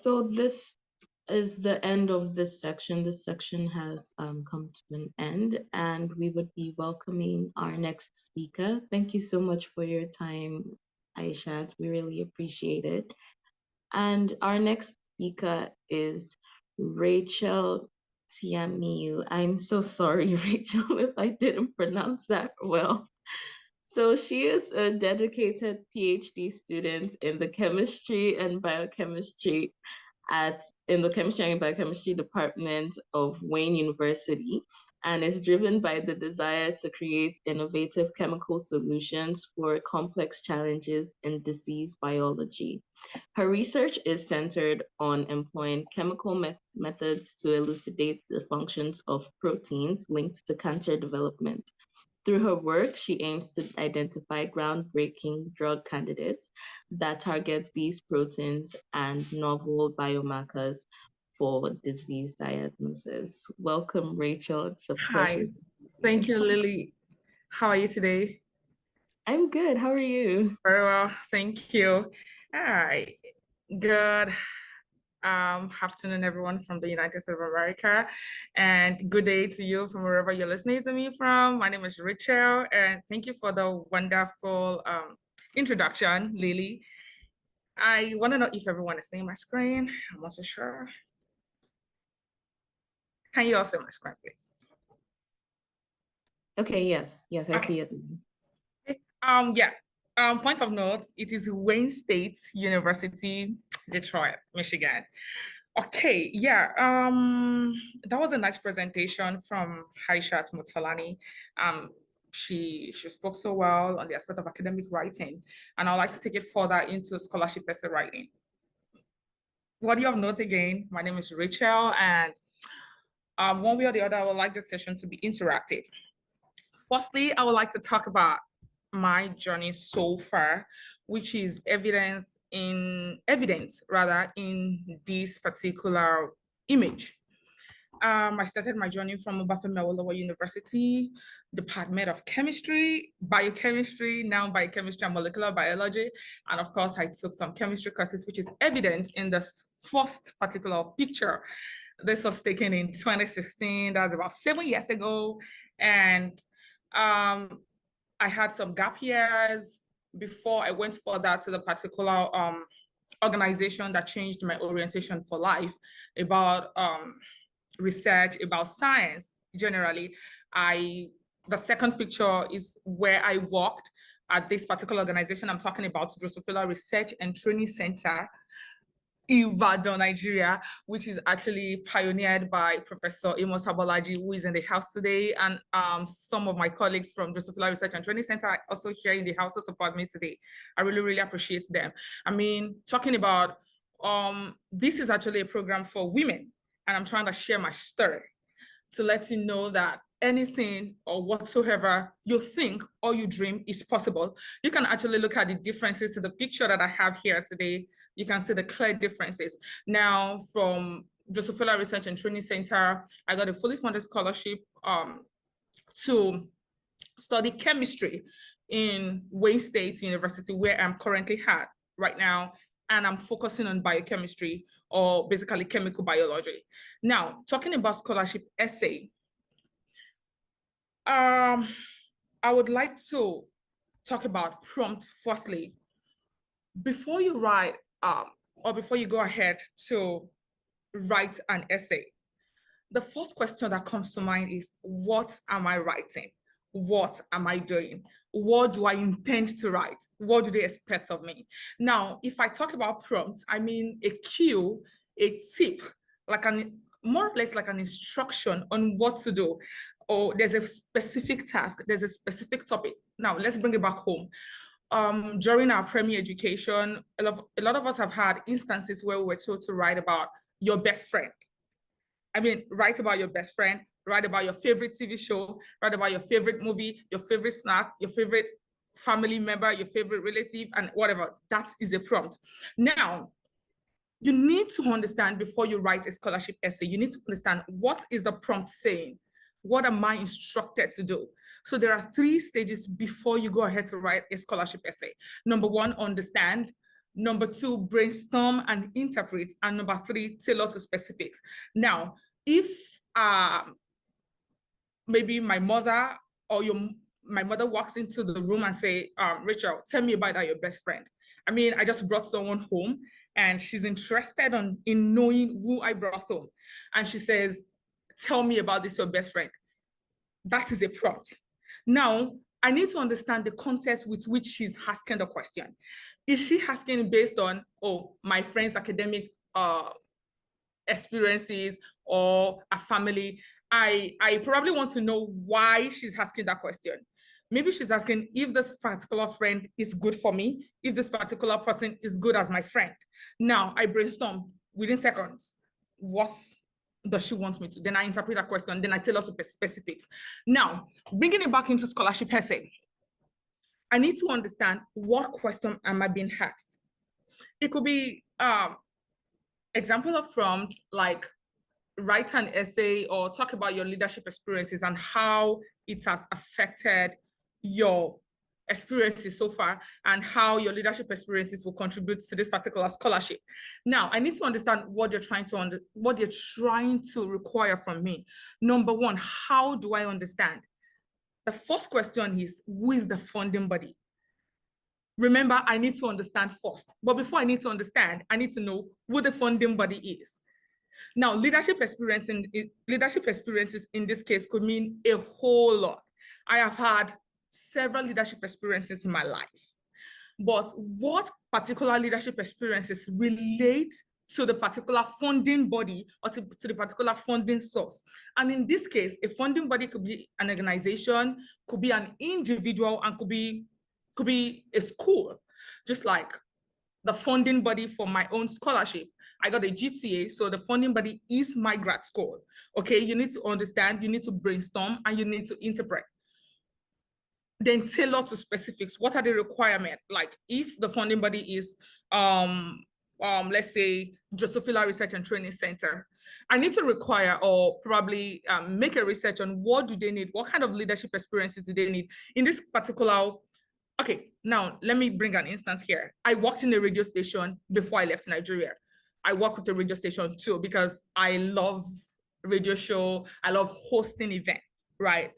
So this is the end of this section. This section has come to an end, and we would be welcoming our next speaker. Thank you so much for your time, Aishat. We really appreciate it. And our next speaker is Rachael Tiamiyu. I'm so sorry, Rachel, if I didn't pronounce that well. So she is a dedicated PhD student in the chemistry and biochemistry in the chemistry and biochemistry department of Wayne University, and is driven by the desire to create innovative chemical solutions for complex challenges in disease biology. Her research is centered on employing chemical methods to elucidate the functions of proteins linked to cancer development. Through her work, she aims to identify groundbreaking drug candidates that target these proteins and novel biomarkers for disease diagnosis. Welcome, Rachel. It's a pleasure. Hi, thank you, Lily. How are you today? I'm good. How are you? Very well, thank you. Hi, good afternoon, everyone from the United States of America, and good day to you from wherever you're listening to me from. My name is Rachael, and thank you for the wonderful introduction, Lily. I want to know if everyone is seeing my screen. I'm not so sure. Can you all see my screen, please? Okay, yes, I see it. Yeah. Point of note, it is Wayne State University, Detroit, Michigan. Okay, yeah. That was a nice presentation from Haishat Mutolani. She spoke so well on the aspect of academic writing, and I'd like to take it further into scholarship essay writing. What do you have note again? My name is Rachael, and one way or the other, I would like this session to be interactive. Firstly, I would like to talk about my journey so far, which is evident in this particular image. I started my journey from Obafemi Awolowo University, Department of Chemistry, Biochemistry, now Biochemistry and Molecular Biology. And of course, I took some chemistry courses, which is evident in this first particular picture. This was taken in 2016, that's about 7 years ago. And I had some gap years before I went further to the particular organization that changed my orientation for life about research, about science generally. The second picture is where I worked at this particular organization. I'm talking about Drosophila Research and Training Center, Ibadan, Nigeria, which is actually pioneered by Professor Amos Abolaji, who is in the house today, and some of my colleagues from Drosophila Research and Training Center are also here in the house to support me today. I really, really appreciate them. I mean, talking about, this is actually a program for women, and I'm trying to share my story to let you know that anything or whatsoever you think or you dream is possible. You can actually look at the differences in the picture that I have here today. You can see the clear differences. Now, from Drosophila Research and Training Center, I got a fully funded scholarship to study chemistry in Wayne State University, where I'm currently at right now. And I'm focusing on biochemistry, or basically chemical biology. Now, talking about scholarship essay, I would like to talk about prompt firstly. Before you write, or before you go ahead to write an essay, the first question that comes to mind is, what am I writing? What am I doing? What do I intend to write? What do they expect of me? Now, if I talk about prompts, I mean a cue, a tip, more or less like an instruction on what to do. Or there's a specific task, there's a specific topic. Now, let's bring it back home. During our primary education, a lot of us have had instances where we were told to write about your best friend. I mean, write about your best friend, write about your favorite TV show, write about your favorite movie, your favorite snack, your favorite family member, your favorite relative, and whatever. That is a prompt. Now, you need to understand before you write a scholarship essay, you need to understand, what is the prompt saying? What am I instructed to do? So there are 3 stages before you go ahead to write a scholarship essay. Number 1, understand. Number two, brainstorm and interpret. And number three, tailor to specifics. Now, if maybe my mother or my mother walks into the room and say, Rachel, tell me about your best friend. I mean, I just brought someone home and she's interested in knowing who I brought home. And she says, tell me about this, your best friend. That is a prompt. Now, I need to understand the context with which she's asking the question. Is she asking based on, oh, my friend's academic experiences or a family? I probably want to know why she's asking that question. Maybe she's asking if this particular friend is good for me, if this particular person is good as my friend. Now, I brainstorm within seconds. What does she want me to? Then I interpret that question, then I tailor to specifics. Now, bringing it back into scholarship essay, I need to understand what question am I being asked. It could be example of prompt like write an essay or talk about your leadership experiences and how it has affected your experiences so far and how your leadership experiences will contribute to this particular scholarship. Now, I need to understand what you're trying to require from me. Number one, how do I understand? The first question is, who is the funding body? Remember, I need to understand first. But before I need to understand, I need to know who the funding body is. Now, leadership experiences in this case could mean a whole lot. I have had several leadership experiences in my life, but what particular leadership experiences relate to the particular funding body or to the particular funding source? And in this case, a funding body could be an organization, could be an individual, and could be a school, just like the funding body for my own scholarship. I got a GTA, so the funding body is my grad school. Okay, you need to understand, you need to brainstorm, and you need to interpret. Then tailor to specifics. What are the requirements? Like if the funding body is, let's say, Drosophila Research and Training Center, I need to require or probably make a research on what do they need, what kind of leadership experiences do they need in this particular. Okay, now let me bring an instance here. I worked in a radio station before I left Nigeria. I work with a radio station too because I love radio show. I love hosting events, right?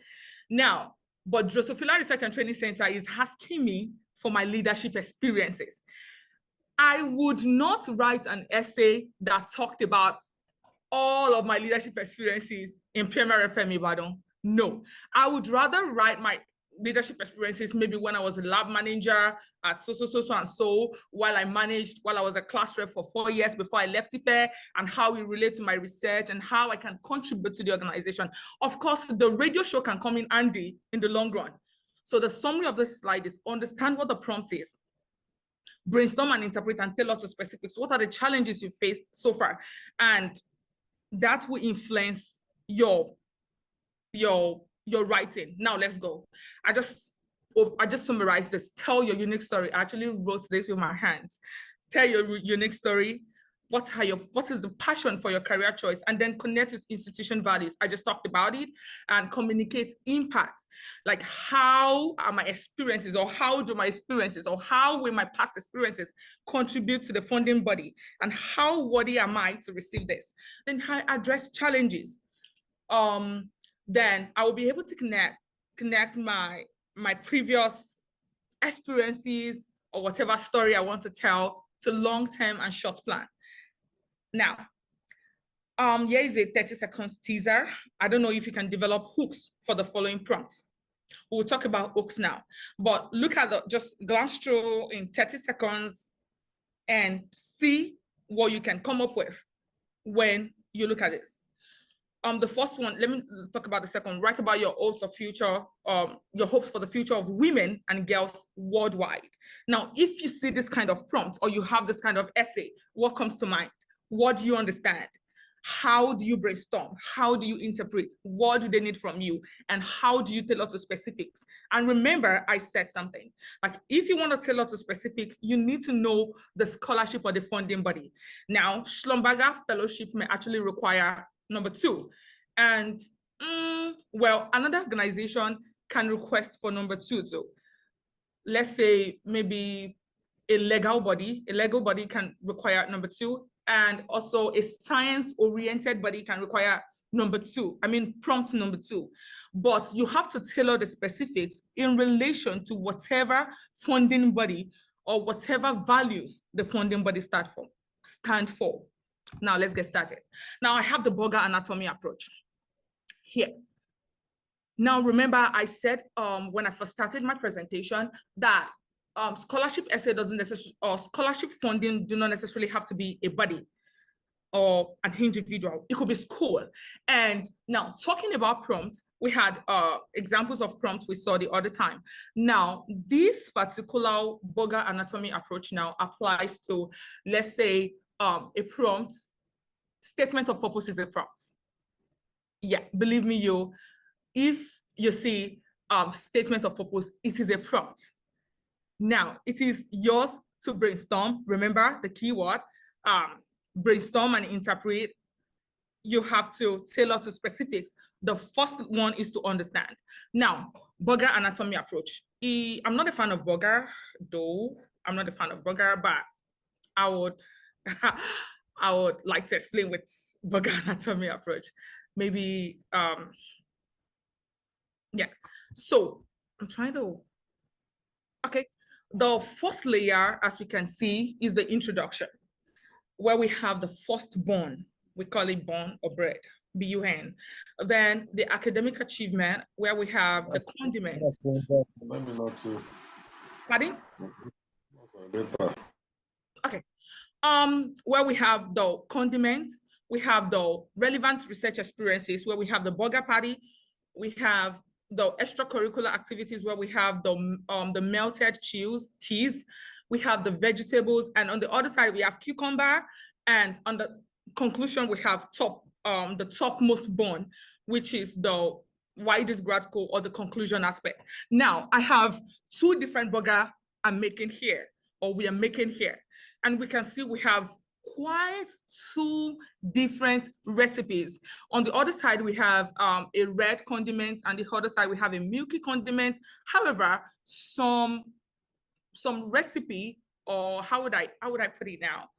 Now, but Drosophila Research and Training Center is asking me for my leadership experiences. I would not write an essay that talked about all of my leadership experiences in Premier FM Ibadan. No, I would rather write my leadership experiences maybe when I was a lab manager at so and so, while I was a class rep for 4 years before I left IFE, and how it relates to my research and how I can contribute to the organization. Of course, the radio show can come in handy in the long run. So the summary of this slide is understand what the prompt is, brainstorm and interpret and tailor to specifics. What are the challenges you faced so far? And that will influence your writing. Now let's go. I just summarized this. Tell your unique story. I actually wrote this with my hands. Tell your unique story. What is the passion for your career choice? And then connect with institution values. I just talked about it. And communicate impact. Like how are my experiences, or how do my experiences, or how will my past experiences contribute to the funding body? And how worthy am I to receive this? Then I address challenges. Then I will be able to connect my previous experiences or whatever story I want to tell to long-term and short plan. Now, here is a 30 seconds teaser. I don't know if you can develop hooks for the following prompts. We'll talk about hooks now, but look at just glance through in 30 seconds and see what you can come up with when you look at this. The first one, let me talk about the second. Write about your hopes for the future of women and girls worldwide. Now, if you see this kind of prompt or you have this kind of essay, what comes to mind? What do you understand? How do you brainstorm? How do you interpret? What do they need from you? And how do you tailor to specifics? And remember, I said something, like if you want to tailor to specific, you need to know the scholarship or the funding body. Now, Schlumberger Fellowship may actually require number 2. And well, another organization can request for number 2 too. Let's say maybe a legal body. A legal body can require number 2, and also a science-oriented body can require number 2. I mean, prompt number 2. But you have to tailor the specifics in relation to whatever funding body or whatever values the funding body stand for. Now let's get started. Now I have the burger anatomy approach here. Now remember, I said when I first started my presentation that scholarship essay doesn't necessarily, or scholarship funding do not necessarily have to be a body or an individual. It could be school. And now talking about prompts, we had examples of prompts we saw the other time. Now, this particular burger anatomy approach now applies to, let's say, a prompt, statement of purpose is a prompt. Yeah, believe me, if you see statement of purpose, it is a prompt. Now, it is yours to brainstorm. Remember the keyword, brainstorm and interpret. You have to tailor to specifics. The first one is to understand. Now, burger anatomy approach. I'm not a fan of burger, though. I'm not a fan of burger, but I would, I would like to explain with burger anatomy approach. Maybe, yeah. So I'm trying to, okay. The first layer, as we can see, is the introduction, where we have the first bun. We call it bun or bread, B-U-N. Then the academic achievement, where we have the condiments. Let me know too. Pardon? Okay. Where we have the condiments, we have the relevant research experiences, where we have the burger party, we have the extracurricular activities, where we have the melted cheese, we have the vegetables, and on the other side we have cucumber, and on the conclusion we have the topmost bun, which is the widest grad school, or the conclusion aspect. Now I have 2 different burger I'm making here, or we are making here, and we can see we have quite 2 different recipes. On the other side, we have a red condiment, and the other side we have a milky condiment. However, some recipe, or how would I put it now?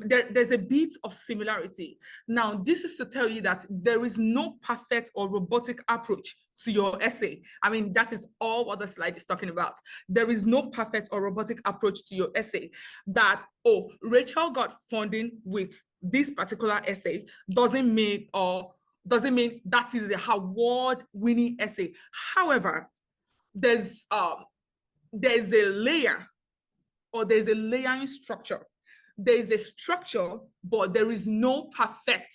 There's a bit of similarity. Now, this is to tell you that there is no perfect or robotic approach to your essay. I mean, that is all what the slide is talking about. There is no perfect or robotic approach to your essay. That, oh, Rachael got funding with this particular essay doesn't mean that is the award-winning essay. However, there's a layer, or there's a layering structure. There is a structure, but there is no perfect,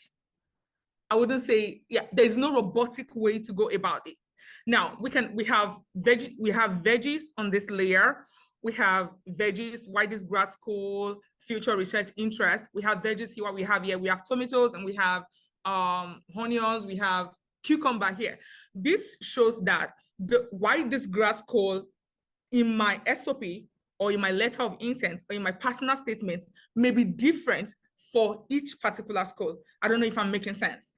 I wouldn't say, yeah, there's no robotic way to go about it. Now, we have veggies on this layer. We have veggies, widest grad school, future research interest. We have veggies here, we have tomatoes, and we have onions, we have cucumber here. This shows that the widest grad school in my SOP, or in my letter of intent, or in my personal statements may be different for each particular school. I don't know if I'm making sense.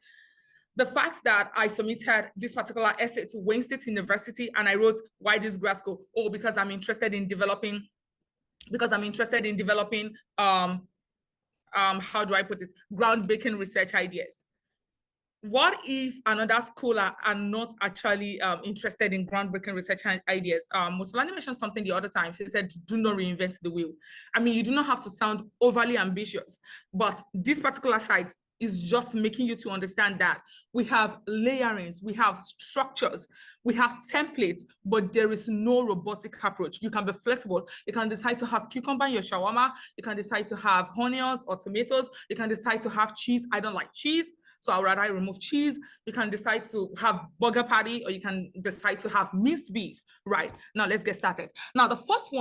The fact that I submitted this particular essay to Wayne State University and I wrote, why this grad school? Oh, because I'm interested in developing, how do I put it? Groundbreaking research ideas. What if another school are not actually interested in groundbreaking research ideas? Mutulani mentioned something the other time. She said, do not reinvent the wheel. I mean, you do not have to sound overly ambitious, but this particular site is just making you to understand that we have layerings, we have structures, we have templates, but there is no robotic approach. You can be flexible. You can decide to have cucumber in your shawarma. You can decide to have onions or tomatoes. You can decide to have cheese. I don't like cheese, so I'd rather remove cheese. You can decide to have burger patty, or you can decide to have minced beef. Right, now let's get started. Now the first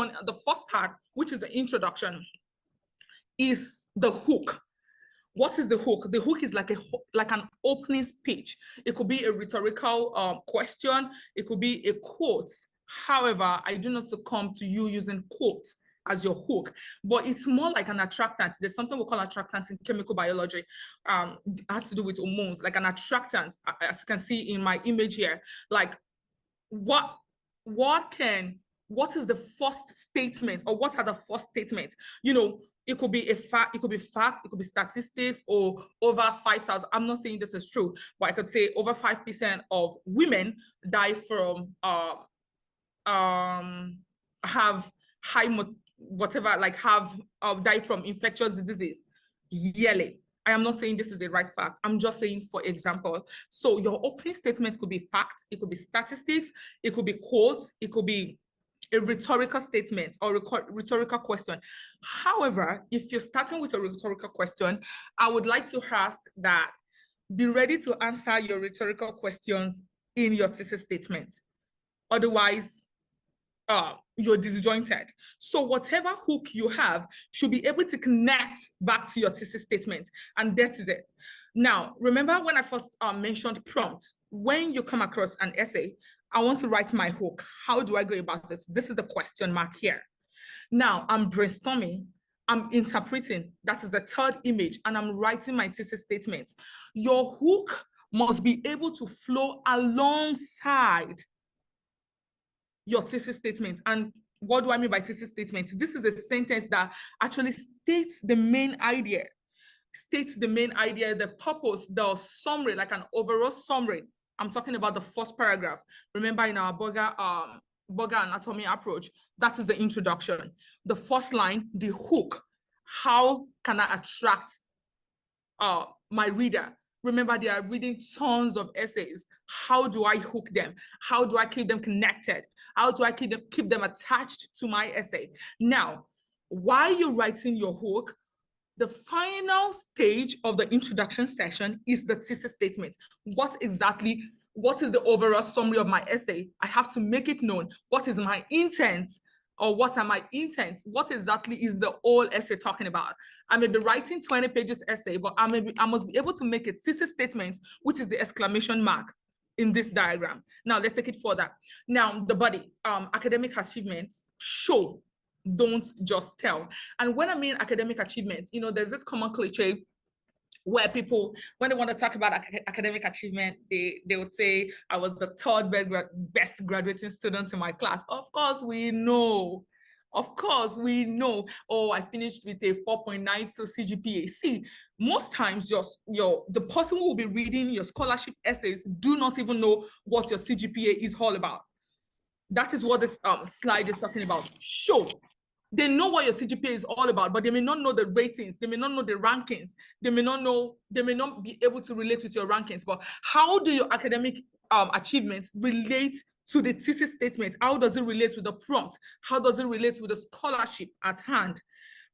part, which is the introduction, is the hook. What is the hook? The hook is like an opening speech. It could be a rhetorical question. It could be a quote. However, I do not succumb to you using quotes as your hook, but it's more like an attractant. There's something we call attractants in chemical biology. It has to do with hormones, like an attractant, as you can see in my image here. Like what can what is the first statement, or what are the first statements? You know, it could be a fact, it could be statistics, or over 5,000. I'm not saying this is true, but I could say over 5% of women die from have whatever, like have die from infectious diseases yearly. I am not saying this is the right fact. I'm just saying, for example. So your opening statement could be fact, it could be statistics, it could be quotes, it could be a rhetorical statement or rhetorical question. However, if you're starting with a rhetorical question, I would like to ask that be ready to answer your rhetorical questions in your thesis statement. Otherwise, you're disjointed. So whatever hook you have should be able to connect back to your thesis statement, and that is it. Now, remember when I first mentioned prompt, when you come across an essay, I want to write my hook. How do I go about this? This is the question mark here. Now, I'm brainstorming, I'm interpreting, that is the third image, and I'm writing my thesis statement. Your hook must be able to flow alongside your thesis statement. And what do I mean by thesis statement? This is a sentence that actually states the main idea, the purpose, the summary, like an overall summary. I'm talking about the first paragraph. Remember, in our Burger anatomy approach, that is the introduction. The first line, the hook. How can I attract my reader? Remember, they are reading tons of essays. How do I hook them? How do I keep them connected? How do I keep them attached to my essay? Now, while you're writing your hook, the final stage of the introduction section is the thesis statement. What is the overall summary of my essay? I have to make it known. What is my intent? Or what are my intent? What exactly is the whole essay talking about? I may be writing 20 pages essay, but I must be able to make a thesis statement, which is the exclamation mark in this diagram. Now let's take it further. Now the body, academic achievements show, don't just tell. And when I mean academic achievements, you know, there's this common cliche where people, when they want to talk about academic achievement, they would say, I was the third best graduating student in my class. Of course, we know. Of course, we know. Oh, I finished with a 4.92 CGPA. See, most times the person who will be reading your scholarship essays do not even know what your CGPA is all about. That is what this slide is talking about. Show. They know what your CGPA is all about, but they may not know the ratings. They may not know the rankings. They may not be able to relate with your rankings. But how do your academic achievements relate to the thesis statement? How does it relate with the prompt? How does it relate with the scholarship at hand?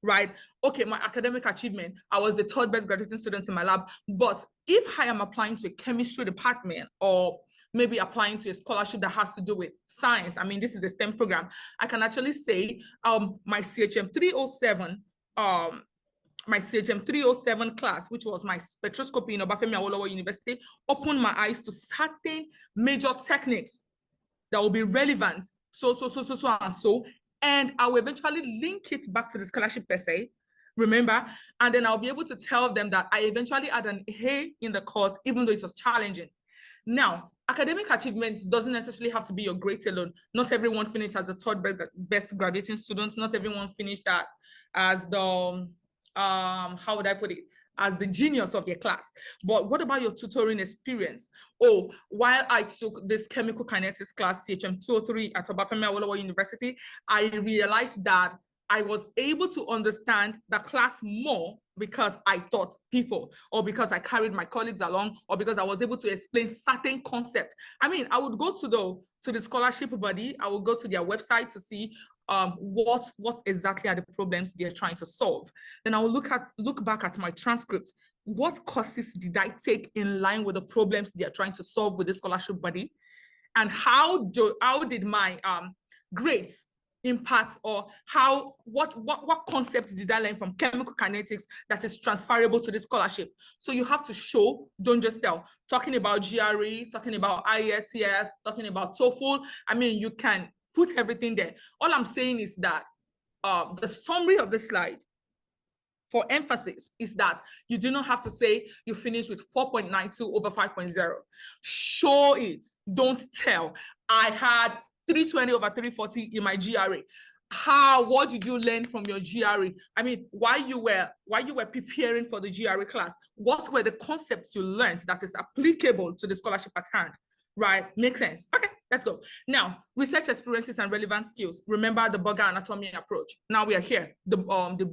Right? Okay, my academic achievement, I was the third best graduating student in my lab. But if I am applying to a chemistry department, or maybe applying to a scholarship that has to do with science, I mean, this is a STEM program, I can actually say my CHM 307, my CHM 307 class, which was my spectroscopy in Obafemi Awolowo University, opened my eyes to certain major techniques that will be relevant, so, and I will eventually link it back to the scholarship essay, remember? And then I'll be able to tell them that I eventually had an A in the course, even though it was challenging. Now, academic achievement doesn't necessarily have to be your grades alone. Not everyone finished as a third best graduating student. Not everyone finished that as the, how would I put it? As the genius of their class. But what about your tutoring experience? Oh, while I took this chemical kinetics class, CHM 203 at Obafemi Awolowo University, I realized that I was able to understand the class more because I taught people, or because I carried my colleagues along, or because I was able to explain certain concepts. I mean, I would go to the scholarship body, I would go to their website to see what exactly are the problems they're trying to solve. Then I will look back at my transcript. What courses did I take in line with the problems they're trying to solve with the scholarship body? And how did my grades impact, or what concept did I learn from chemical kinetics that is transferable to the scholarship? So you have to show, don't just tell. Talking about GRE, talking about IELTS, talking about TOEFL, I mean, you can put everything there. All I'm saying is that the summary of the slide for emphasis is that you do not have to say you finished with 4.92 over 5.0. Show it, don't tell. I had 320 over 340 in my GRE. What did you learn from your GRE? I mean, while you were preparing for the GRE class, what were the concepts you learned that is applicable to the scholarship at hand? Right? Makes sense. Okay, let's go. Now, research experiences and relevant skills. Remember the burger anatomy approach. Now we are here, the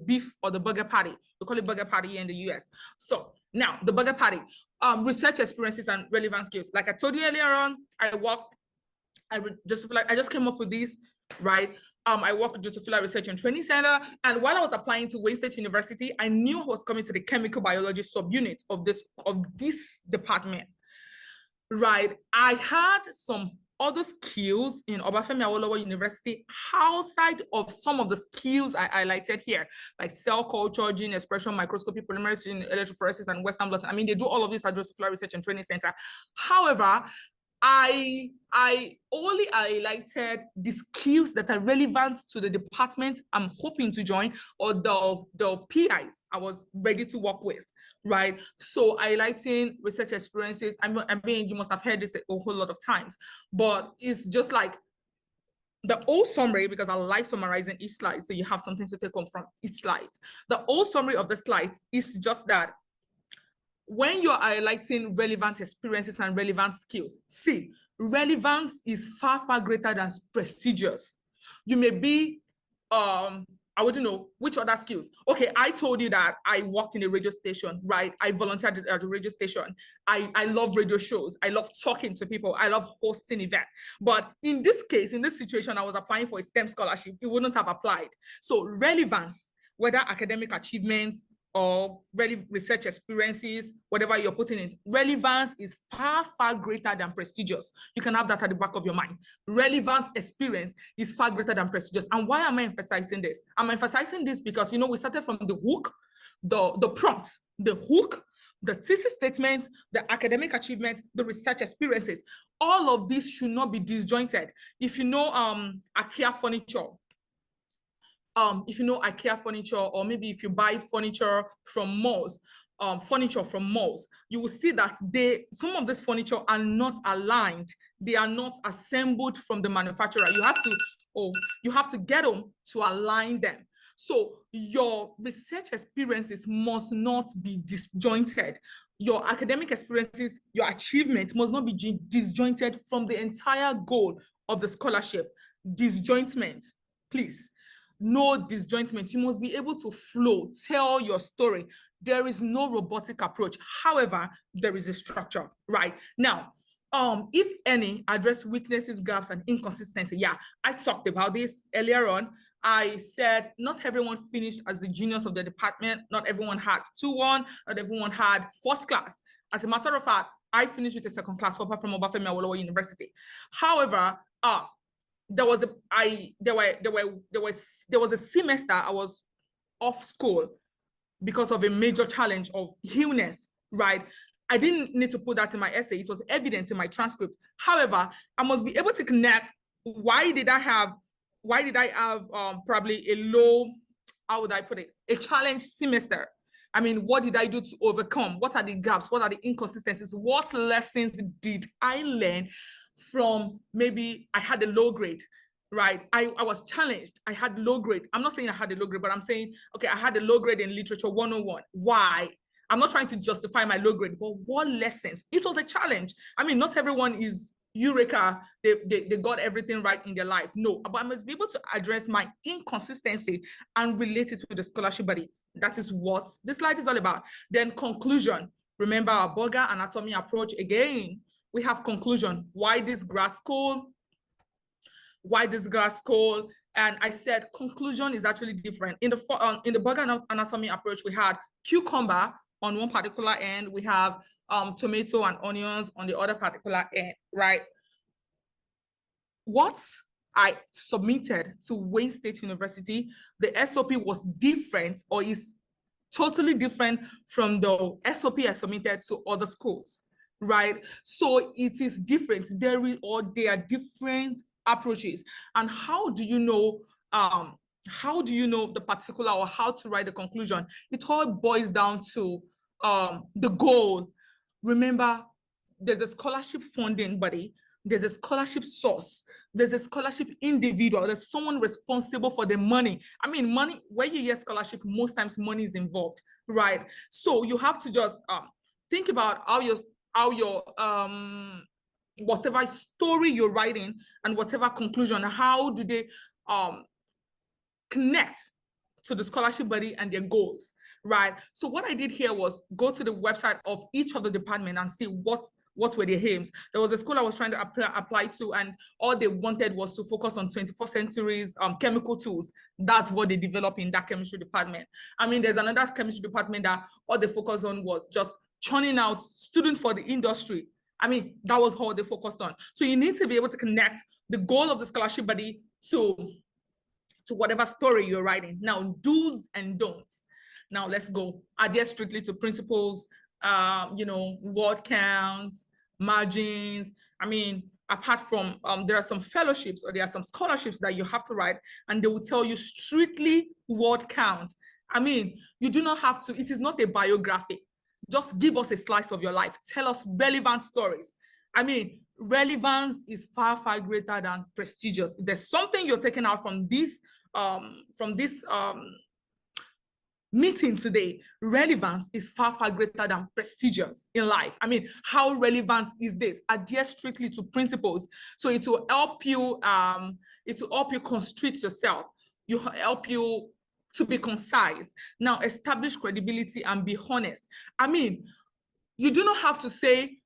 beef or the burger patty. We call it burger patty here in the US. So now the burger patty, research experiences and relevant skills. Like I told you earlier on, I just came up with these, right? I work at Josephila Research and Training Center. And while I was applying to Wayne State University, I knew I was coming to the chemical biology subunit of this department, right? I had some other skills in Obafemi Awolowo University outside of some of the skills I highlighted here, like cell culture, gene expression, microscopy, polymerase, electrophoresis, and Western blot. I mean, they do all of this at Josephila Research and Training Center. However, I only highlighted the skills that are relevant to the department I'm hoping to join, or the PIs I was ready to work with, right? So highlighting research experiences, I mean, you must have heard this a whole lot of times, but it's just like the whole summary, because I like summarizing each slide, so you have something to take home from each slide. The whole summary of the slides is just that when you're highlighting relevant experiences and relevant skills, see, relevance is far, far greater than prestigious. You may be, I wouldn't know which other skills. Okay, I told you that I worked in a radio station, right? I volunteered at a radio station. I love radio shows. I love talking to people. I love hosting events. But in this case, in this situation, I was applying for a STEM scholarship. It wouldn't have applied. So relevance, whether academic achievements, or research experiences, whatever you're putting in, relevance is far, far greater than prestigious. You can have that at the back of your mind. Relevant experience is far greater than prestigious. And why am I emphasizing this? I'm emphasizing this because, you know, we started from the hook, the prompt, the hook, the thesis statement, the academic achievement, the research experiences. All of these should not be disjointed. If you know IKEA furniture, if you know IKEA furniture, or maybe if you buy furniture from malls, you will see that some of this furniture are not aligned. They are not assembled from the manufacturer. You have to get them to align them. So your research experiences must not be disjointed. Your academic experiences, your achievement must not be disjointed from the entire goal of the scholarship. Disjointment, please. No disjointment. You must be able to flow, tell your story. There is no robotic approach. However, there is a structure, right? Now, if any, address weaknesses, gaps, and inconsistency. Yeah, I talked about this earlier on. I said not everyone finished as the genius of the department. Not everyone had 2-1. Not everyone had first class. As a matter of fact, I finished with a second class hopper from Obafemi Awolowo University. However, there was a semester I was off school because of a major challenge of illness, right? I didn't need to put that in my essay. It was evident in my transcript. However, I must be able to connect why did I have probably a low, how would I put it, a challenge semester. I mean, what did I do to overcome? What are the gaps? What are the inconsistencies? What lessons did I learn from maybe I had a low grade, right? I was challenged. I had low grade. I'm not saying I had a low grade, but I'm saying, okay, I had a low grade in literature 101. Why? I'm not trying to justify my low grade, but what lessons? It was a challenge. I mean, not everyone is Eureka, they got everything right in their life. No, but I must be able to address my inconsistency and relate it to the scholarship body. That is what this slide is all about. Then conclusion. Remember our burger anatomy approach again. We have conclusion. Why this grad school? Why this grad school? And I said conclusion is actually different. In the burger anatomy approach, we had cucumber on one particular end. We have tomato and onions on the other particular end, right? What I submitted to Wayne State University, the SOP was different, or is totally different from the SOP I submitted to other schools, right? So it is different. There are different approaches. And how do you know the particular, or how to write the conclusion? It all boils down to the goal. Remember, there's a scholarship funding body. there's a scholarship source, there's a scholarship individual, there's someone responsible for the money. I mean, money, when you hear scholarship, most times money is involved, right? So you have to just think about how your whatever story you're writing and whatever conclusion, how do they connect to the scholarship body and their goals, right? So what I did here was go to the website of each of the department and see what were their aims. There was a school I was trying to apply to, and all they wanted was to focus on 21st century's chemical tools. That's what they developed in that chemistry department. I mean, there's another chemistry department that all they focused on was just churning out students for the industry. I mean, that was all they focused on. So you need to be able to connect the goal of the scholarship body to whatever story you're writing. Now, do's and don'ts. Now let's go. Adhere strictly to principles, word counts, margins. I mean, apart from, there are some fellowships or there are some scholarships that you have to write, and they will tell you strictly word count. I mean, you do not have to, it is not a biography. Just give us a slice of your life. Tell us relevant stories. I mean, relevance is far, far greater than prestigious. If there's something you're taking out from this meeting today, relevance is far, far greater than prestigious in life. I mean, how relevant is this? Adhere strictly to principles. So it will help you, constrict yourself. You help you to be concise. Now, establish credibility and be honest. I mean, you do not have to say,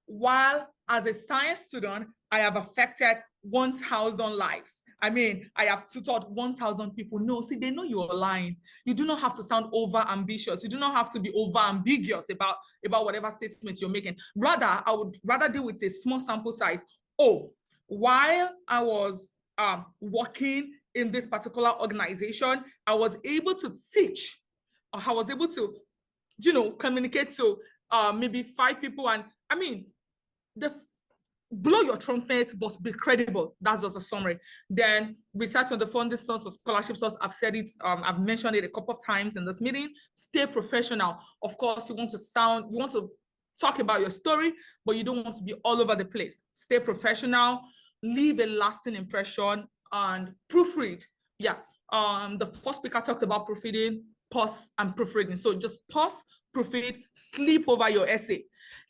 while as a science student, I have affected 1,000 lives. I mean, I have tutored 1,000 people. No, see, they know you're lying. You do not have to sound over ambitious. You do not have to be over ambiguous about whatever statement you're making. Rather, I would rather deal with a small sample size. Oh, while I was working in this particular organization, I was able to teach, or I was able to, communicate to maybe 5 people. And I mean, blow your trumpet, but be credible. That's just a summary. Then research on the funding source or scholarship source. I've said it, I've mentioned it a couple of times in this meeting. Stay professional. Of course, you want to talk about your story, but you don't want to be all over the place. Stay professional, leave a lasting impression, and proofread. Yeah. The first speaker talked about proofreading, pause and proofreading. So just pause, proofread, sleep over your essay.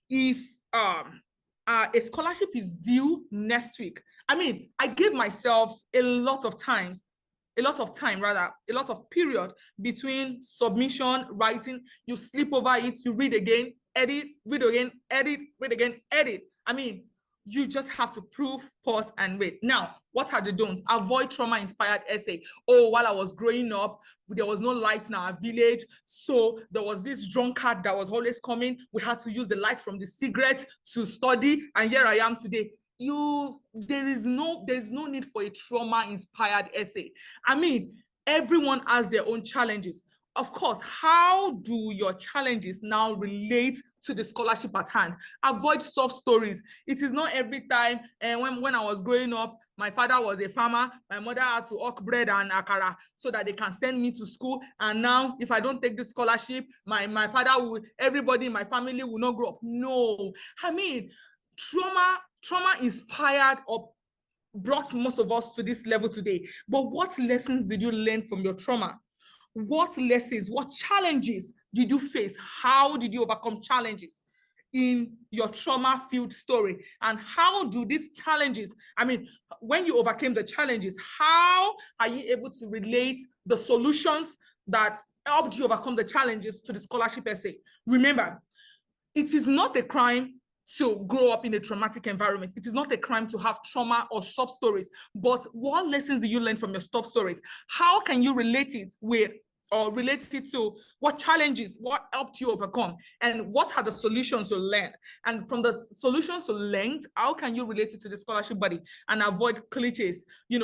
If a scholarship is due next week, I mean, I gave myself a lot of period between submission, writing. You sleep over it, you read again, edit, read again, edit, read again, edit. I mean, you just have to proof, pause, and read. Now, what are the don'ts? Avoid trauma-inspired essay. Oh, while I was growing up, there was no light in our village, so there was this drunkard that was always coming. We had to use the light from the cigarette to study, and here I am today. There is no need for a trauma-inspired essay. I mean, everyone has their own challenges. Of course, how do your challenges now relate to the scholarship at hand? Avoid soft stories. It is not every time. And when I was growing up, my father was a farmer. My mother had to hawk bread and akara so that they can send me to school. And now, if I don't take the scholarship, my father everybody in my family will not grow up. No, I mean, trauma inspired or brought most of us to this level today. But what lessons did you learn from your trauma? What lessons, what challenges did you face? How did you overcome challenges in your trauma-filled story? And how do these challenges, I mean, when you overcame the challenges, how are you able to relate the solutions that helped you overcome the challenges to the scholarship essay? Remember, it is not a crime to grow up in a traumatic environment. It is not a crime to have trauma or soft stories, but what lessons do you learn from your soft stories? How can you relate it to what challenges, what helped you overcome, and what are the solutions you learned? And from the solutions you learned, how can you relate it to the scholarship body and avoid cliches? A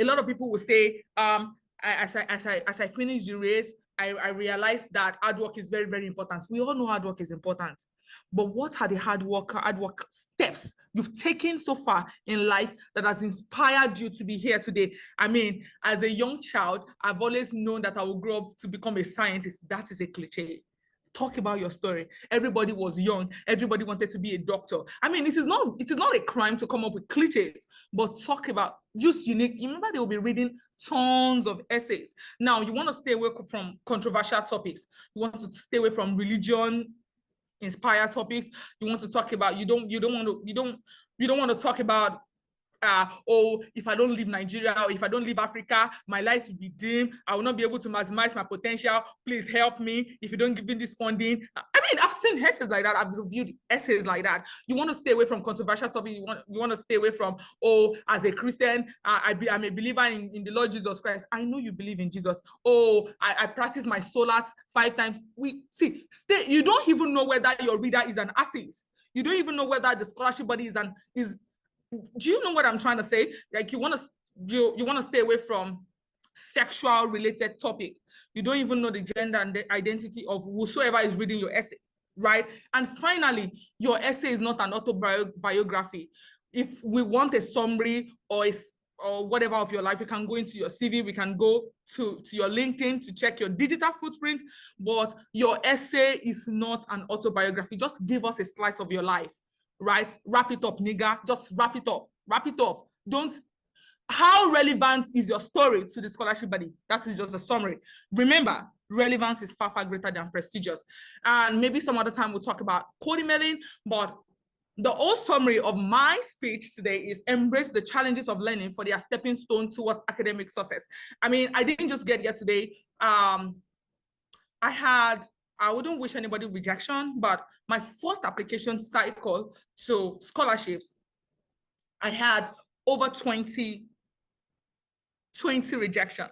lot of people will say, as I finish the race, I realized that hard work is very, very important. We all know hard work is important. But what are the hard work steps you've taken so far in life that has inspired you to be here today? I mean, as a young child, I've always known that I will grow up to become a scientist. That is a cliche. talk about your story. Everybody was young. Everybody wanted to be a doctor. I mean, it is not a crime to come up with cliches, but talk about just unique. You remember they will be reading tons of essays. Now, you want to stay away from controversial topics. You want to stay away from religion inspired topics. You want to talk about, you don't want to talk about oh, if I don't leave Nigeria or if I don't leave Africa, my life will be dim. I will not be able to maximize my potential. Please help me if you don't give me this funding. I mean, I've seen essays like that. I've reviewed essays like that. You want to stay away from controversial topics. You want to stay away from, oh, as a Christian, I'm a believer in the Lord Jesus Christ. I know you believe in Jesus. Oh, I practice my soul arts 5 times. You don't even know whether your reader is an atheist. You don't even know whether the scholarship body is. Do you know what I'm trying to say? Like, you want to stay away from sexual related topic. You don't even know the gender and the identity of whosoever is reading your essay, right? And finally, your essay is not an autobiography. If we want a summary or whatever of your life, we can go into your CV, we can go to your LinkedIn to check your digital footprint, but your essay is not an autobiography. Just give us a slice of your life. Right? Wrap it up, nigga. Just wrap it up. Wrap it up. How relevant is your story to the scholarship body? That is just a summary. Remember, relevance is far, far greater than prestigious. And maybe some other time we'll talk about code emailing, but the whole summary of my speech today is embrace the challenges of learning for their stepping stone towards academic success. I mean, I didn't just get here today. I wouldn't wish anybody rejection, but my first application cycle to scholarships, I had over 20 rejections.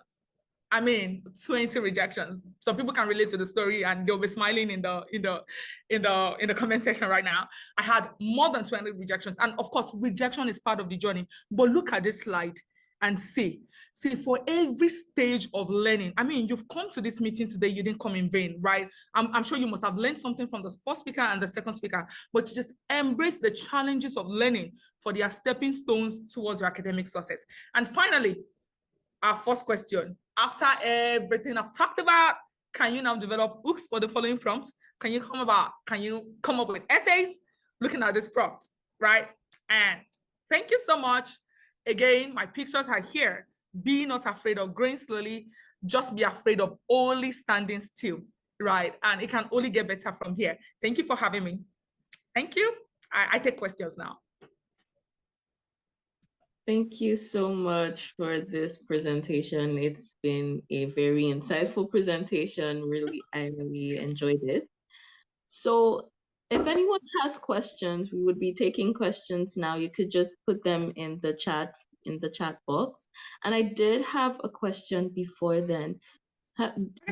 I mean, 20 rejections. Some people can relate to the story and they'll be smiling in the comment section right now. I had more than 20 rejections. And of course, rejection is part of the journey. But look at this slide and see for every stage of learning. I mean, you've come to this meeting today, you didn't come in vain, right? I'm sure you must have learned something from the first speaker and the second speaker, but just embrace the challenges of learning for their stepping stones towards your academic success. And finally, our first question, after everything I've talked about, can you now develop hooks for the following prompts? Can you come up with essays looking at this prompt, right? And thank you so much. Again, my pictures are here. Be not afraid of growing slowly. Just be afraid of only standing still, right? And it can only get better from here. Thank you for having me. Thank you. I take questions now. Thank you so much for this presentation. It's been a very insightful presentation. I really enjoyed it. So if anyone has questions, we would be taking questions now. You could just put them in the chat box. And I did have a question before then.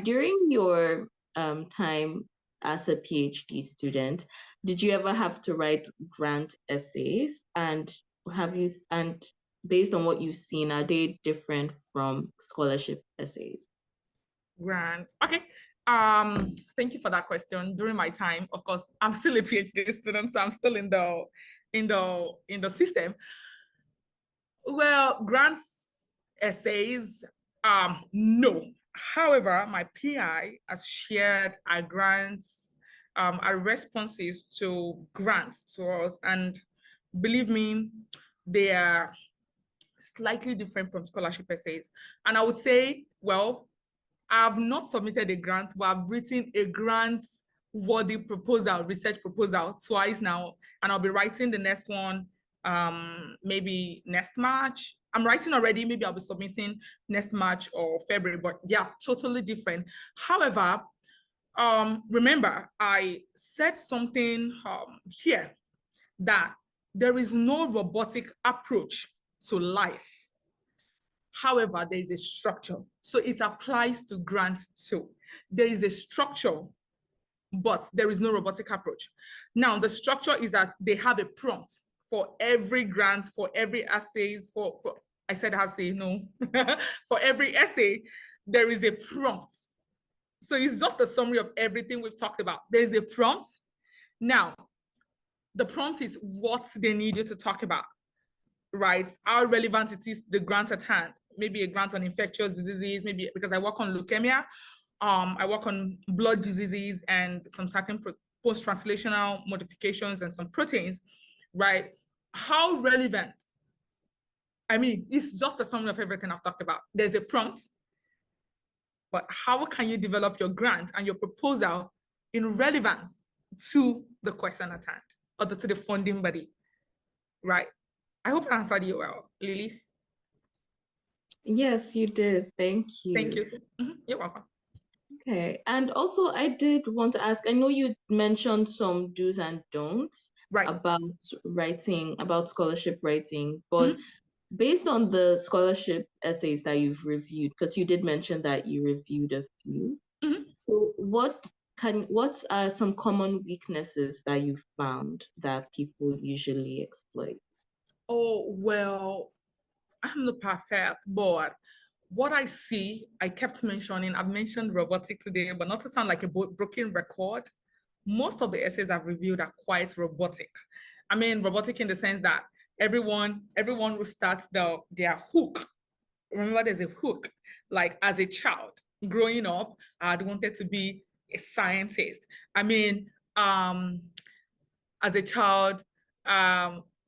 During your time as a PhD student, did you ever have to write grant essays? And based on what you've seen, are they different from scholarship essays? Grant. Okay. Thank you for that question. During my time, of course, I'm still a PhD student, so I'm still in the system. Well, grants essays, no. However, my PI has shared our grants, our responses to grants to us, and believe me, they are slightly different from scholarship essays. And I would say, well, I've not submitted a grant, but I've written a grant-worthy proposal, research proposal twice now, and I'll be writing the next one maybe next March. I'm writing already, maybe I'll be submitting next March or February, but yeah, totally different. However, remember, I said something here that there is no robotic approach to life. However, there is a structure. So it applies to grants too. There is a structure, but there is no robotic approach. Now, the structure is that they have a prompt for every grant, for every essays, I said essay, no. For every essay, there is a prompt. So it's just a summary of everything we've talked about. There's a prompt. Now, the prompt is what they need you to talk about, right? How relevant it is, the grant at hand. Maybe a grant on infectious diseases, maybe because I work on leukemia, I work on blood diseases and some certain post-translational modifications and some proteins, right? How relevant? I mean, it's just a summary of everything I've talked about. There's a prompt, but how can you develop your grant and your proposal in relevance to the question at hand or to the funding body, right? I hope I answered you well, Lily. Yes, you did. Thank Thank you. you. You're welcome. Okay. And also, I did want to ask, I know you mentioned some do's and don'ts Right. about writing, about scholarship writing, but Mhm. based on the scholarship essays that you've reviewed, because you did mention that you reviewed a few, Mhm. so what are some common weaknesses that you've found that people usually exploit? Oh, well, I'm not perfect, but what I see, I kept mentioning, I've mentioned robotic today, but not to sound like a broken record. Most of the essays I've reviewed are quite robotic. I mean, robotic in the sense that everyone will start their hook. Remember, there's a hook. Like as a child growing up, I'd wanted to be a scientist. I mean, as a child,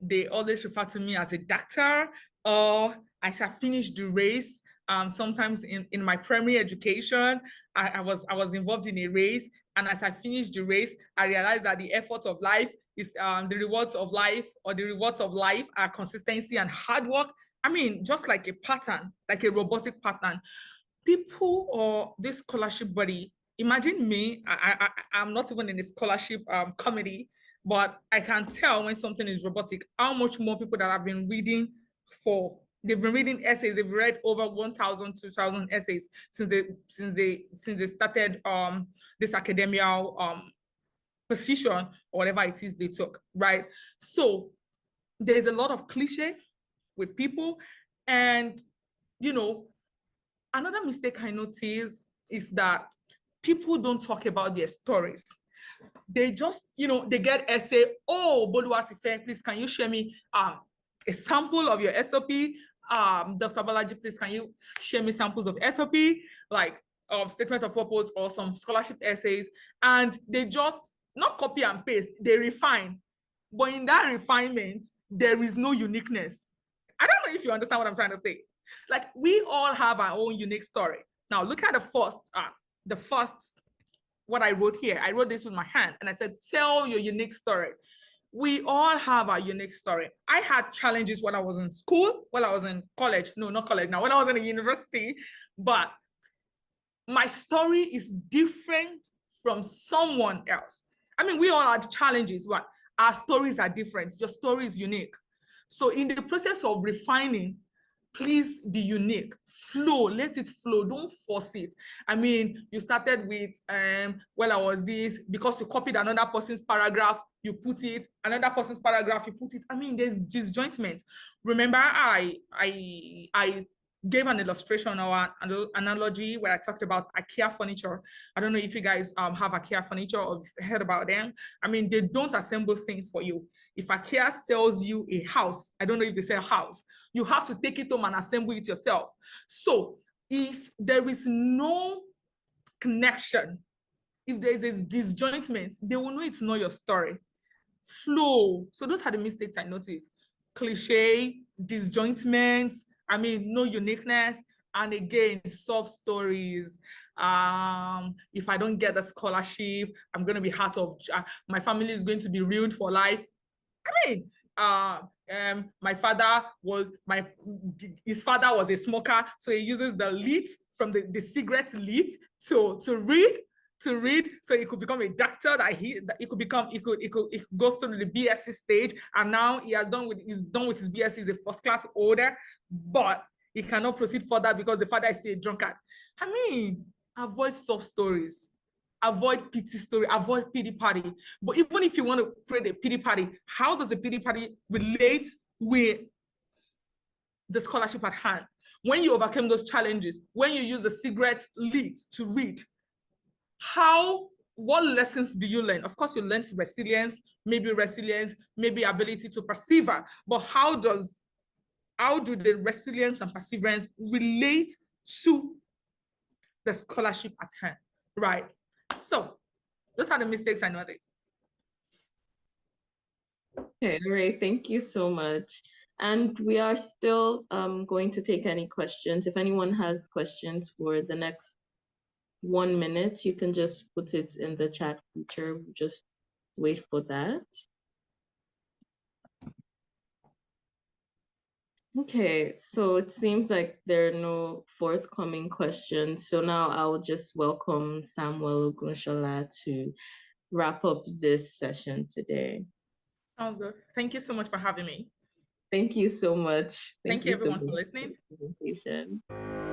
they always refer to me as a doctor, or as I finished the race. Sometimes in my primary education, I was involved in a race, and as I finished the race, I realized that the effort of life is the rewards of life, or the rewards of life are consistency and hard work. I mean, just like a pattern, like a robotic pattern. People or this scholarship body, imagine me, I'm not even in a scholarship committee, but I can tell when something is robotic, how much more people that have been reading they've been reading essays, they've read over 1,000, 2,000 essays since they started this academial position or whatever it is they took, right? So there's a lot of cliche with people. And you know, another mistake I notice is that people don't talk about their stories. They just, they get essay, oh, Boluwatife, please, can you share me a sample of your SOP? Dr. Balaji, please, can you share me samples of SOP, like statement of purpose or some scholarship essays? And they just, not copy and paste, they refine. But in that refinement, there is no uniqueness. I don't know if you understand what I'm trying to say. Like, we all have our own unique story. Now, look at the first what I wrote here. I wrote this with my hand and I said, tell your unique story. We all have our unique story. I had challenges when I was in school, when I was in college. No, not college now, when I was in a university. But my story is different from someone else. I mean, we all had challenges, but our stories are different. Your story is unique. So in the process of refining, please be unique. Flow, let it flow. Don't force it. I mean, you started with, well, I was this, because you copied another person's paragraph, you put it, another person's paragraph, you put it. I mean, there's disjointment. Remember, I gave an illustration or an analogy where I talked about IKEA furniture. I don't know if you guys have IKEA furniture or heard about them. I mean, they don't assemble things for you. If IKEA sells you a house, I don't know if they sell a house, you have to take it home and assemble it yourself. So if there is no connection, if there is a disjointment, they will know it's not your story. Flow. So those are the mistakes I noticed. Cliche, disjointment, I mean, no uniqueness. And again, soft stories. If I don't get the scholarship, I'm going to be out of, my family is going to be ruined for life. I mean, my father his father was a smoker, so he uses the lead from the cigarette lead to read, so he could become a doctor. He could go through the BSc stage, and now he's done with his BSc. He's a first class holder, but he cannot proceed further because the father is still a drunkard. I mean, avoid soft stories. Avoid pity story, avoid pity party. But even if you want to create a pity party, how does the pity party relate with the scholarship at hand? When you overcame those challenges, when you use the cigarette leads to read, what lessons do you learn? Of course, you learned resilience, maybe ability to persevere. But how do the resilience and perseverance relate to the scholarship at hand, right? So those are the mistakes I noticed. Okay, all right. Thank you so much. And we are still going to take any questions. If anyone has questions for the next 1 minute, you can just put it in the chat feature. Just wait for that. Okay, so it seems like there are no forthcoming questions. So now I'll just welcome Samuel Gunshola to wrap up this session today. Sounds good. Thank you so much for having me. Thank you so much. Thank you you so everyone for much for listening. the presentation.